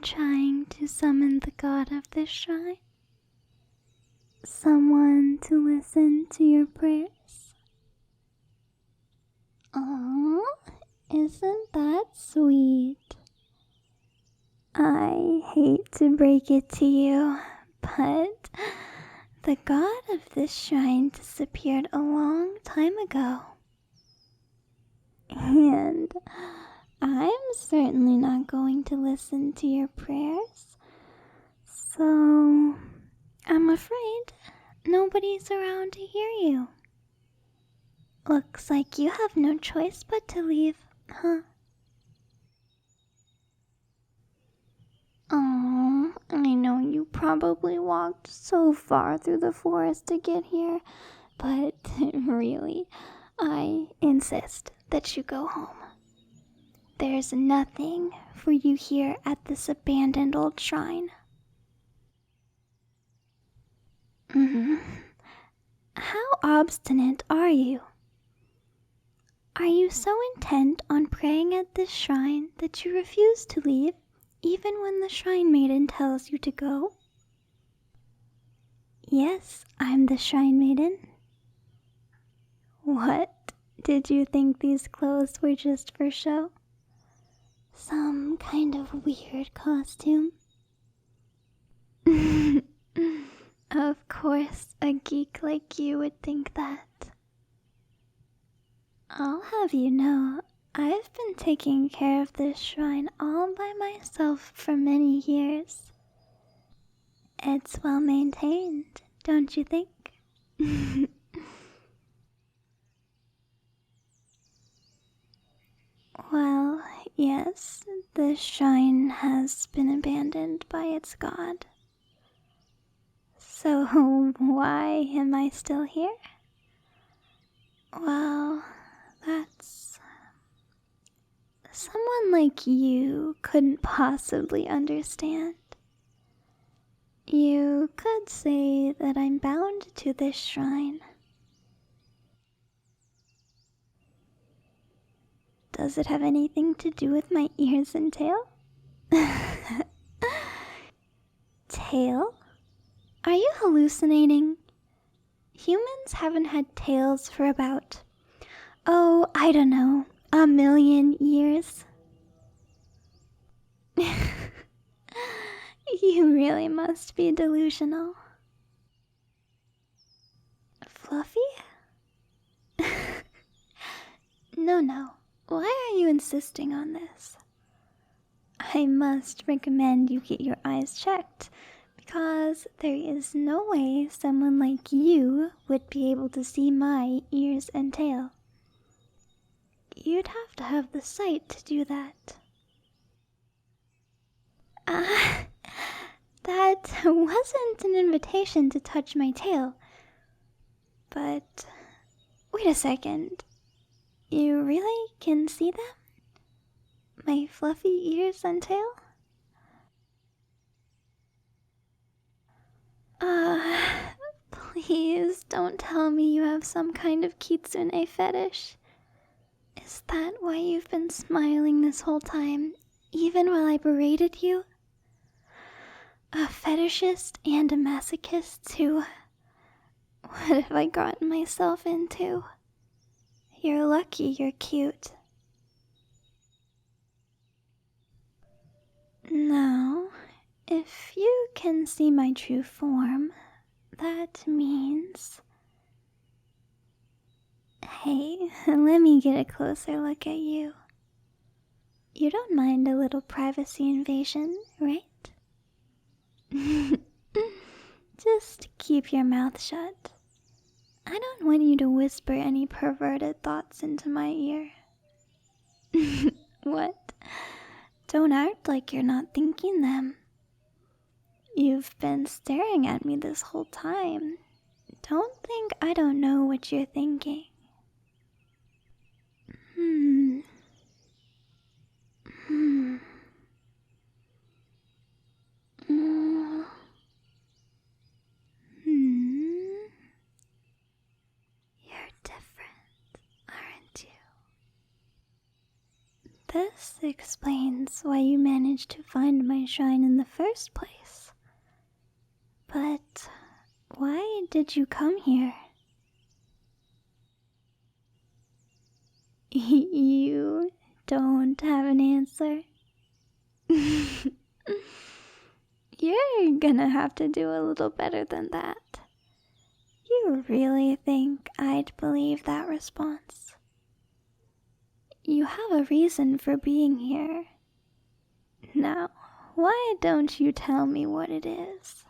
trying to summon the god of this shrine? Someone to listen to your prayers? Oh, isn't that sweet? I hate to break it to you, but the god of this shrine disappeared a long time ago. And I'm certainly not going to listen to your prayers, so I'm afraid nobody's around to hear you. Looks like you have no choice but to leave, huh? Oh, I know you probably walked so far through the forest to get here, but really, I insist that you go home. There's nothing for you here at this abandoned old shrine. How obstinate are you? Are you so intent on praying at this shrine that you refuse to leave even when the shrine maiden tells you to go? Yes, I'm the shrine maiden. What? Did you think these clothes were just for show? Some kind of weird costume? Of course, a geek like you would think that. I'll have you know, I've been taking care of this shrine all by myself for many years. It's well maintained, don't you think? Well, yes, this shrine has been abandoned by its god. So why am I still here? Well, that's... someone like you couldn't possibly understand. You could say that I'm bound to this shrine. Does it have anything to do with my ears and tail? Tail? Are you hallucinating? Humans haven't had tails for about, I don't know, 1,000,000 years. You really must be delusional. Fluffy? No. Why are you insisting on this? I must recommend you get your eyes checked, because there is no way someone like you would be able to see my ears and tail. You'd have to have the sight to do that. That wasn't an invitation to touch my tail. But, wait a second. You really can see them? My fluffy ears and tail? Please don't tell me you have some kind of kitsune fetish. Is that why you've been smiling this whole time, even while I berated you? A fetishist and a masochist too. What have I gotten myself into? You're lucky you're cute. Now, if you can see my true form, that means... Hey, let me get a closer look at you. You don't mind a little privacy invasion, right? Just keep your mouth shut. I don't want you to whisper any perverted thoughts into my ear. What? Don't act like you're not thinking them. You've been staring at me this whole time. Don't think I don't know what you're thinking. You're different, aren't you? This explains why you managed to find my shrine in the first place. But why did you come here? You don't have an answer? You're gonna have to do a little better than that. You really think I'd believe that response? You have a reason for being here. Now, why don't you tell me what it is?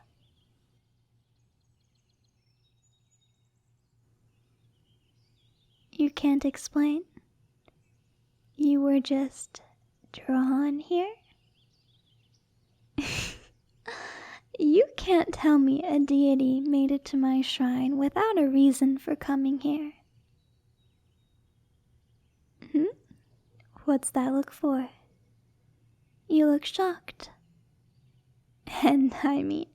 You can't explain? You were just drawn here? You can't tell me a deity made it to my shrine without a reason for coming here. What's that look for? You look shocked. And I mean,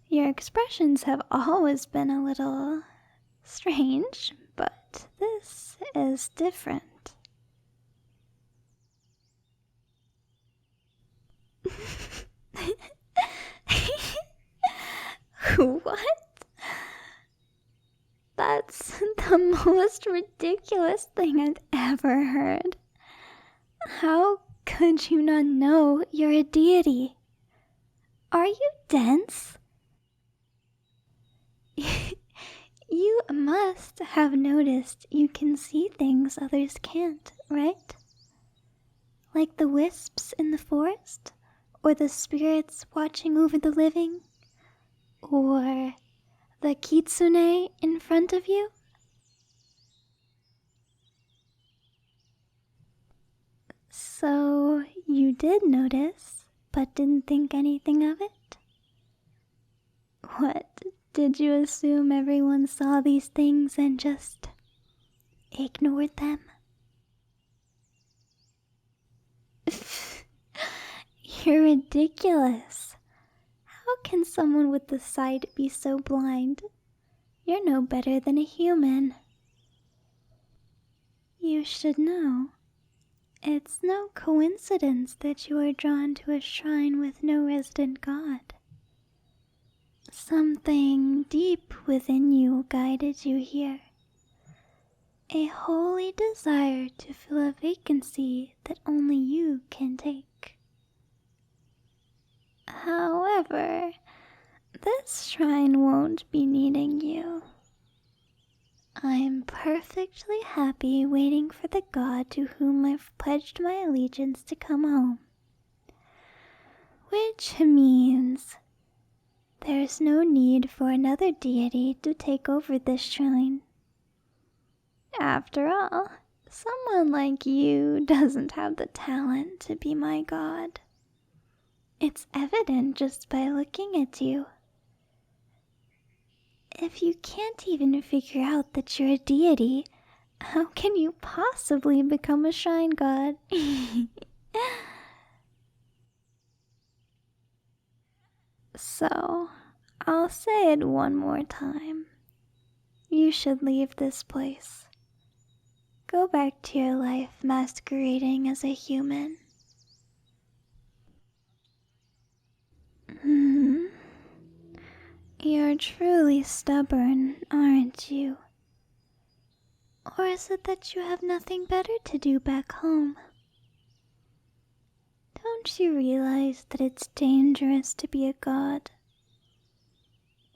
your expressions have always been a little strange, but this is different. What? That's the most ridiculous thing I've ever heard. How could you not know you're a deity? Are you dense? You must have noticed you can see things others can't, right? Like the wisps in the forest, or the spirits watching over the living, or the kitsune in front of you? So you did notice, but didn't think anything of it? What, did you assume everyone saw these things and just ignored them? You're ridiculous. How can someone with the sight be so blind? You're no better than a human. You should know. It's no coincidence that you are drawn to a shrine with no resident god. Something deep within you guided you here. A holy desire to fill a vacancy that only you can take. However, this shrine won't be needing you. I'm perfectly happy waiting for the god to whom I've pledged my allegiance to come home. Which means there's no need for another deity to take over this shrine. After all, someone like you doesn't have the talent to be my god. It's evident just by looking at you. If you can't even figure out that you're a deity, how can you possibly become a shrine god? So, I'll say it one more time. You should leave this place. Go back to your life masquerading as a human. You're truly stubborn, aren't you? Or is it that you have nothing better to do back home? Don't you realize that it's dangerous to be a god?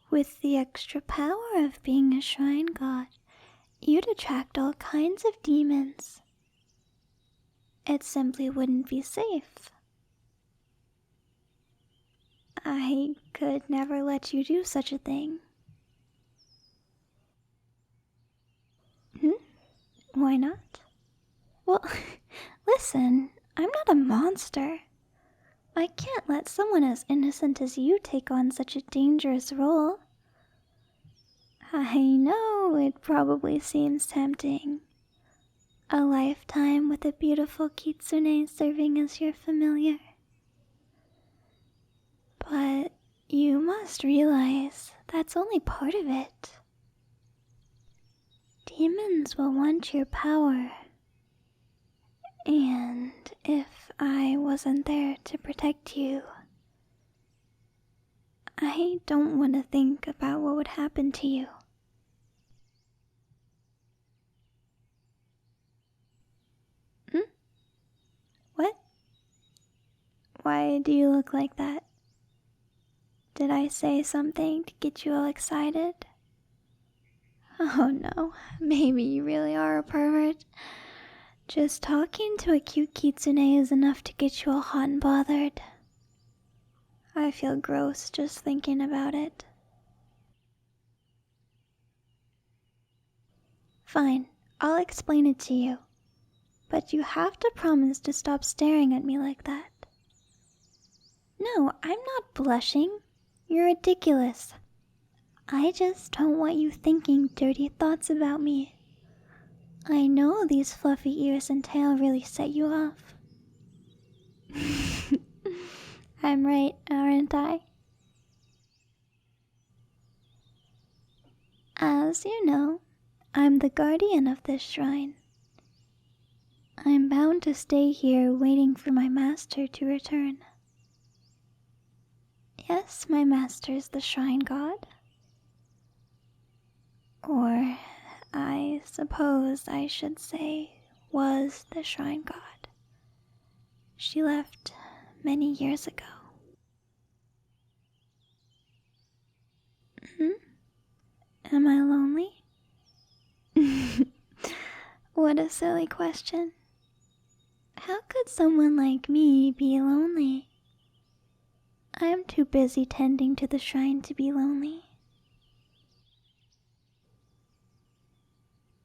With the extra power of being a shrine god, you'd attract all kinds of demons. It simply wouldn't be safe. I could never let you do such a thing. Why not? Well, listen, I'm not a monster. I can't let someone as innocent as you take on such a dangerous role. I know it probably seems tempting. A lifetime with a beautiful kitsune serving as your familiar. But you must realize that's only part of it. Demons will want your power. And if I wasn't there to protect you, I don't want to think about what would happen to you. What? Why do you look like that? Did I say something to get you all excited? Oh no, maybe you really are a pervert. Just talking to a cute kitsune is enough to get you all hot and bothered. I feel gross just thinking about it. Fine, I'll explain it to you. But you have to promise to stop staring at me like that. No, I'm not blushing. You're ridiculous. I just don't want you thinking dirty thoughts about me. I know these fluffy ears and tail really set you off. I'm right, aren't I? As you know, I'm the guardian of this shrine. I'm bound to stay here waiting for my master to return. Yes, my master is the shrine god. Or, I suppose I should say, was the shrine god. She left many years ago. Am I lonely? What a silly question. How could someone like me be lonely? I'm too busy tending to the shrine to be lonely.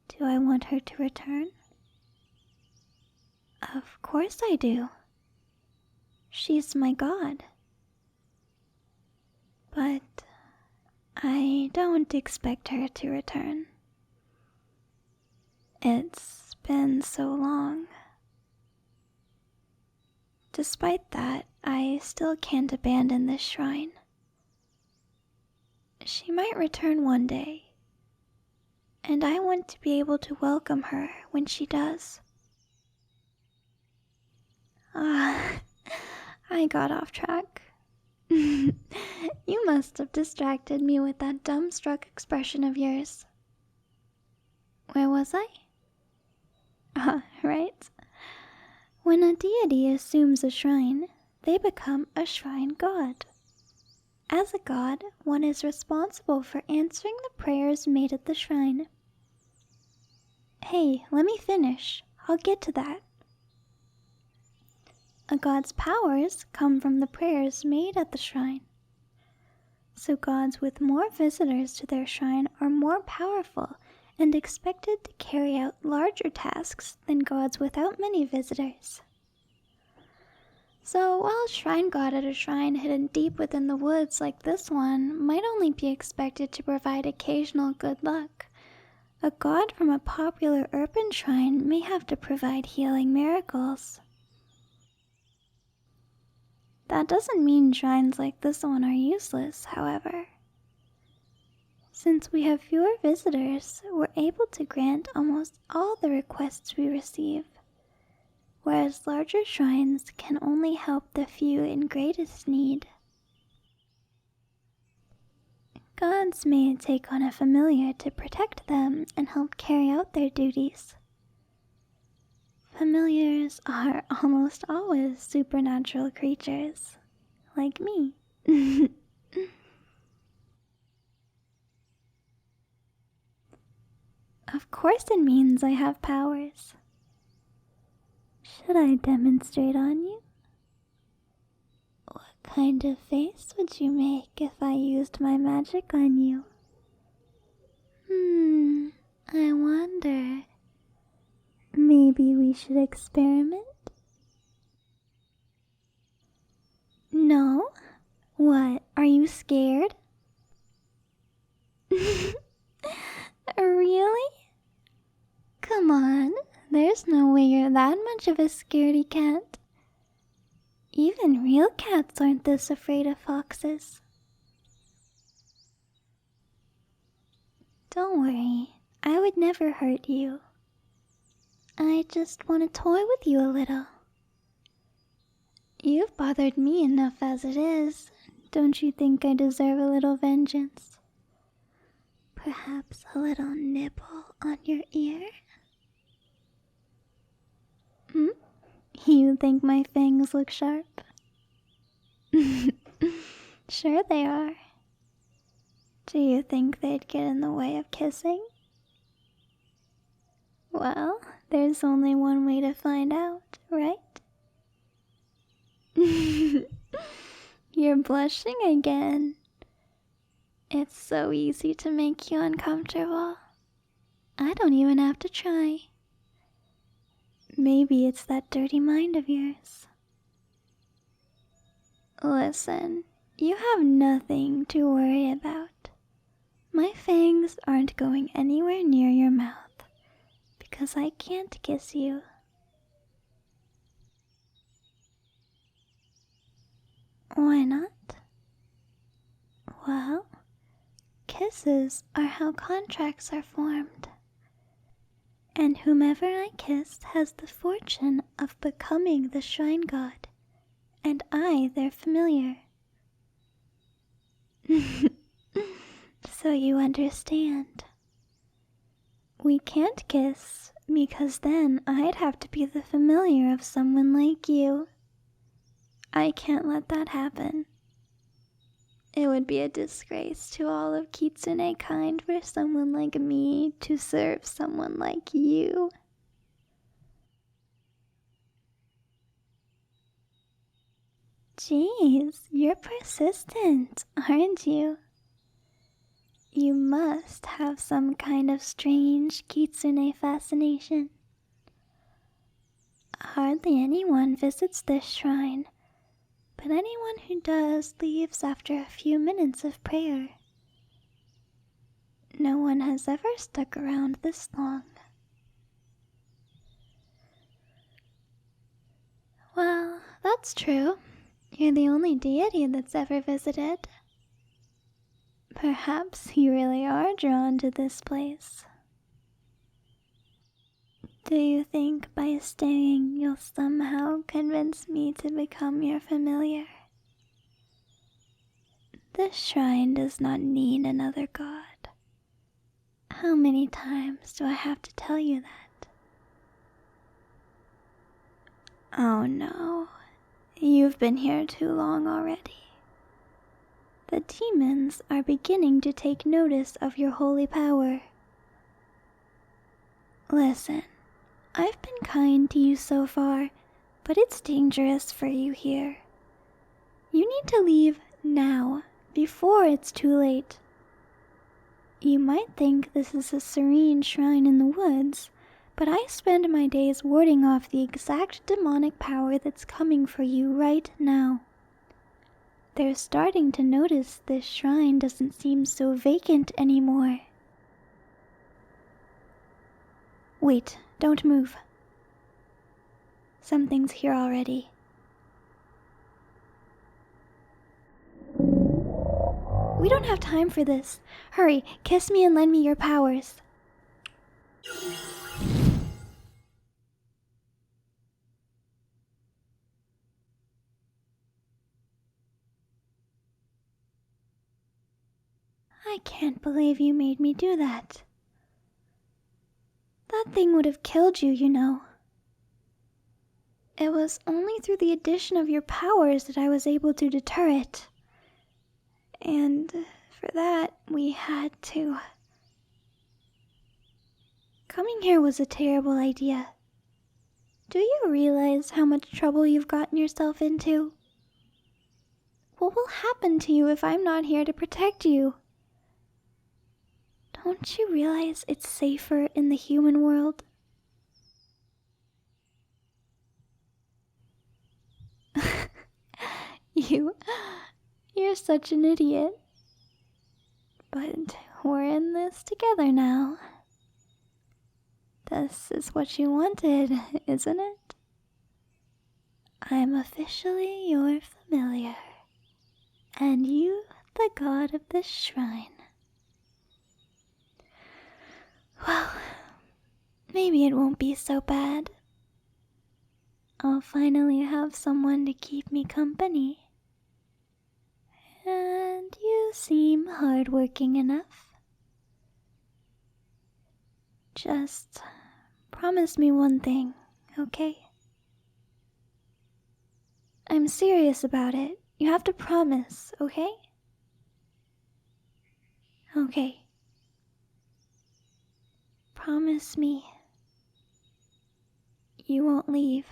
Do I want her to return? Of course I do. She's my god. But I don't expect her to return. It's been so long. Despite that, I still can't abandon this shrine. She might return one day, and I want to be able to welcome her when she does. I got off track. You must have distracted me with that dumbstruck expression of yours. Where was I? Right. When a deity assumes a shrine, they become a shrine god. As a god, one is responsible for answering the prayers made at the shrine. Hey, let me finish. I'll get to that. A god's powers come from the prayers made at the shrine. So gods with more visitors to their shrine are more powerful and expected to carry out larger tasks than gods without many visitors. So while a shrine god at a shrine hidden deep within the woods like this one might only be expected to provide occasional good luck, a god from a popular urban shrine may have to provide healing miracles. That doesn't mean shrines like this one are useless, however. Since we have fewer visitors, we're able to grant almost all the requests we receive, whereas larger shrines can only help the few in greatest need. Gods may take on a familiar to protect them and help carry out their duties. Familiars are almost always supernatural creatures, like me. Of course it means I have powers. Should I demonstrate on you? What kind of face would you make if I used my magic on you? I wonder. Maybe we should experiment? No? What, are you scared? Really? Come on, there's no way you're that much of a scaredy cat. Even real cats aren't this afraid of foxes. Don't worry, I would never hurt you. I just want to toy with you a little. You've bothered me enough as it is. Don't you think I deserve a little vengeance? Perhaps a little nibble on your ear? You think my fangs look sharp? Sure they are. Do you think they'd get in the way of kissing? Well, there's only one way to find out, right? You're blushing again. It's so easy to make you uncomfortable. I don't even have to try. Maybe it's that dirty mind of yours. Listen, you have nothing to worry about. My fangs aren't going anywhere near your mouth because I can't kiss you. Why not? Well, kisses are how contracts are formed. And whomever I kiss has the fortune of becoming the shrine god, and I their familiar. So you understand. We can't kiss because then I'd have to be the familiar of someone like you. I can't let that happen. It would be a disgrace to all of Kitsune kind for someone like me to serve someone like you. Jeez, you're persistent, aren't you? You must have some kind of strange Kitsune fascination. Hardly anyone visits this shrine, but anyone who does leaves after a few minutes of prayer. No one has ever stuck around this long. Well, that's true. You're the only deity that's ever visited. Perhaps you really are drawn to this place. Do you think by staying you'll somehow convince me to become your familiar? This shrine does not need another god. How many times do I have to tell you that? Oh no, you've been here too long already. The demons are beginning to take notice of your holy power. Listen, I've been kind to you so far, but it's dangerous for you here. You need to leave now, before it's too late. You might think this is a serene shrine in the woods, but I spend my days warding off the exact demonic power that's coming for you right now. They're starting to notice this shrine doesn't seem so vacant anymore. Wait, don't move. Something's here already. We don't have time for this. Hurry, kiss me and lend me your powers. I can't believe you made me do that. That thing would have killed you, you know. It was only through the addition of your powers that I was able to deter it. And for that, we had to... Coming here was a terrible idea. Do you realize how much trouble you've gotten yourself into? What will happen to you if I'm not here to protect you? Don't you realize it's safer in the human world? You're such an idiot. But we're in this together now. This is what you wanted, isn't it? I'm officially your familiar, and you the god of this shrine. Well, maybe it won't be so bad. I'll finally have someone to keep me company. And you seem hardworking enough. Just promise me one thing, okay? I'm serious about it. You have to promise, okay? Okay. Promise me you won't leave.